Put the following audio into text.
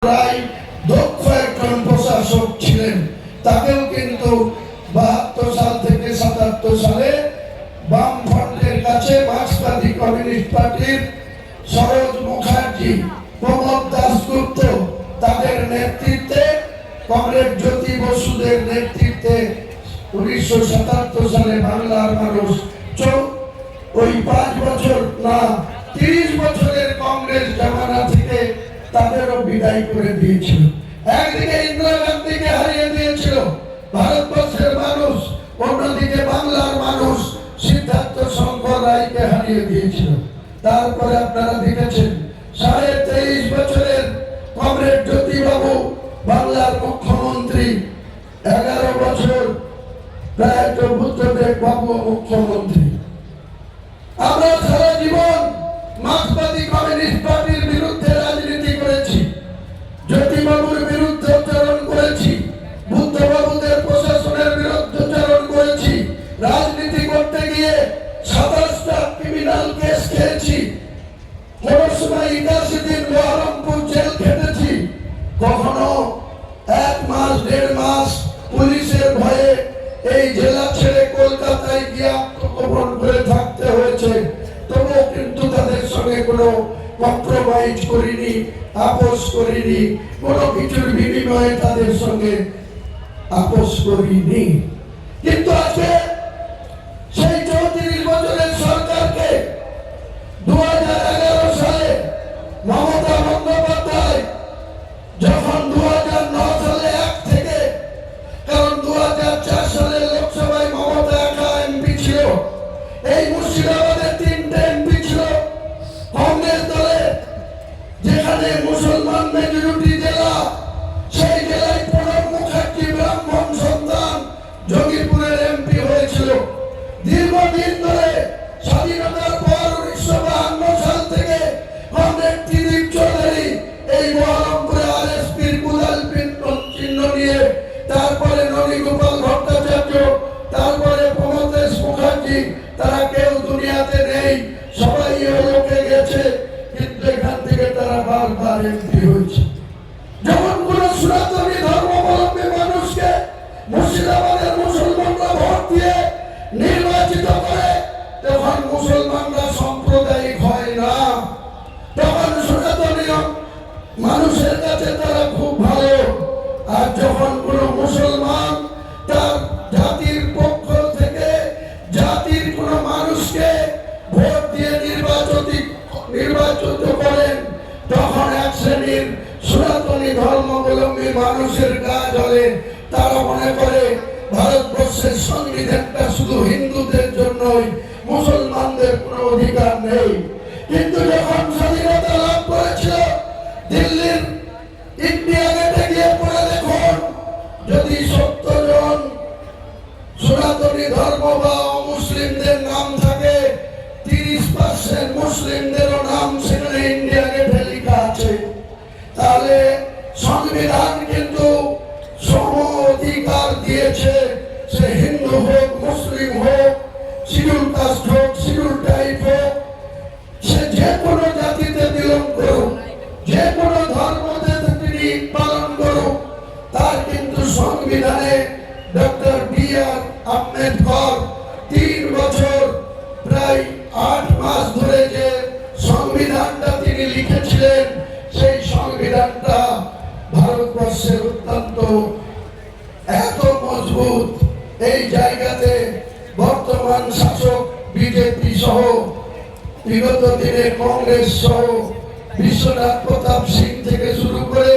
প্রায় দক্ষ একজন প্রশাসক ছিলেন। তাকেও কিন্তু 72 সাল থেকে 77 সালে বামফ্রন্টের কাছে মার্ক্সবাদী কমিউনিস্ট পার্টির সরোজ মুখার্জি, প্রমোদ দাশগুপ্ত তাদের নেতৃত্বে, কমরেড জ্যোতি বসুদের নেতৃত্বে 1977 সালে বাংলার মানুষ ওই 5 বছর না 30 বছরের কংগ্রেস জামানা থেকে তাদেরও বিদায় করে দিয়েছিল। একদিকে ইন্দিরা গান্ধীকে হারিয়ে দিয়েছিল ভারতবর্ষের মানুষ, অন্যদিকে বাংলার মানুষ সিদ্ধার্থ শঙ্কর রায়কে হারিয়ে দিয়েছিল। তারপরে আপনারা দেখেছেন 23.5 বছরের কমরেড জ্যোতিবাবু বাংলার মুখ্যমন্ত্রী, 11 বছর প্রায় বুদ্ধদেব বাবু মুখ্যমন্ত্রী। আমরা সারা জীবন মার্ক্সবাদী কমিউনিস্ট পার্টির বিরুদ্ধে রাজনীতি করেছি, জ্যোতিবাবুর বিরুদ্ধে উচ্চারণ করেছি, বুদ্ধবাবুদের প্রশাসনের বিরুদ্ধে উচ্চারণ করেছি, রাজনীতি করতে গিয়ে 27টা ক্রিমিনাল কেস খেয়েছি, কোন সময় 81 দিন বহরমপুর জেল খেটেছি, কখনো 1 মাস 1.5 মাস পুলিশের ভয়ে এই জেলা ছেড়ে কলকাতায় গিয়ে আত্মগোপন করে থাকতে হয়েছে। তবুও কিন্তু তাদের সঙ্গে কোনো কম্প্রোমাইজ করিনি, আপোষ করিনি, কোনো কিছুর বিনিময়ে তাদের সঙ্গে আপোষ করিনি। কিন্তু আজকে সেই 34 বছরের সরকারকে 2011 সালে মমতা বন্দ্যোপাধ্যায় যখন 2009 সালে 1 থেকে, কারণ 2004 সালে লোকসভায় মমতা একা এমপি ছিল, এই মুর্শিদাবাদের 3টে এমপি ছিল কংগ্রেস দলের, যেখানে মুসলমান মেজরিটি জেলা, সেই জেলায় প্রণব মুখার্জি ব্রাহ্মণ সন্তান যোগীপুরের এমপি হয়েছিল। দীর্ঘদিন ধরে স্বাধীনতার পর 1952 সাল থেকে কংগ্রেস ত্রিদীপ চৌধুরী এই বহরমপুরে আরএসপির কুদাল চিহ্ন নিয়ে, তারপরে ননীগোপাল ভট্টাচার্য, তারপরে প্রমোদেশ মুখার্জি, তারা কেউ দুনিয়াতে নেই, সবাই লোকে গেছে, কিন্তু এখান থেকে তারা বারবার এমপি হয়েছে। যখন কোন সনাতনী ধর্মাবলম্বী মানুষকে মুর্শিদাবাদের মুসলমানরা ভোট দিয়ে নির্বাচিত করে, তখন মুসলমানরা সাম্প্রদায়িক হয় না, তখন সনাতনী মানুষের কাছে তারা খুব ভালো। আর যখন কোন মুসলমান তার জাতির পক্ষ থেকে জাতির কোন মানুষকে ভোট দিয়ে নির্বাচিত করেন, তখন এক শ্রেণীর সনাতনী ধর্মাবলম্বী মানুষের কাজ হলে তারা মনে করে ভারতবর্ষের সংবিধানটা শুধু হিন্দুদের জন্যই, মুসলমানদের কোনো অধিকার নেই। কিন্তু যখন স্বাধীনতা লাভ করেছিল, দিল্লির ইন্ডিয়া গেটে গিয়ে পড়ে দেখুন, যদি 70 জন সনাতনী ধর্ম বা মুসলিমদের নাম থাকে, 30% মুসলিমদেরও নাম সেখানে ইন্ডিয়া গেটে লেখা আছে। তাহলে সংবিধান কিন্তু সম অধিকার দিয়েছে, সে হিন্দু হোক, মুসলিম হোক, শিডিউল কাস্ট হোক, শিডিউল ট্রাইব হোক, সে যে কোনো জাতিতে বিলং করুক, যে কোনো ধর্মতে তিনি পালন করুক, তার কিন্তু সংবিধানে ডক্টর বি.আর. আম্বেদকর 3 বছর প্রায় 8 মাস ধরে যে সংবিধানটা তিনি লিখেছিলেন, সেই সংবিধানটা ভারতবর্ষের অত্যন্ত এত মজবুত। এই জায়গাতে বর্তমান শাসক বিজেপি সহ, বিগত দিনে কংগ্রেস সহ, বিশ্বনাথ প্রতাপ সিং থেকে শুরু করে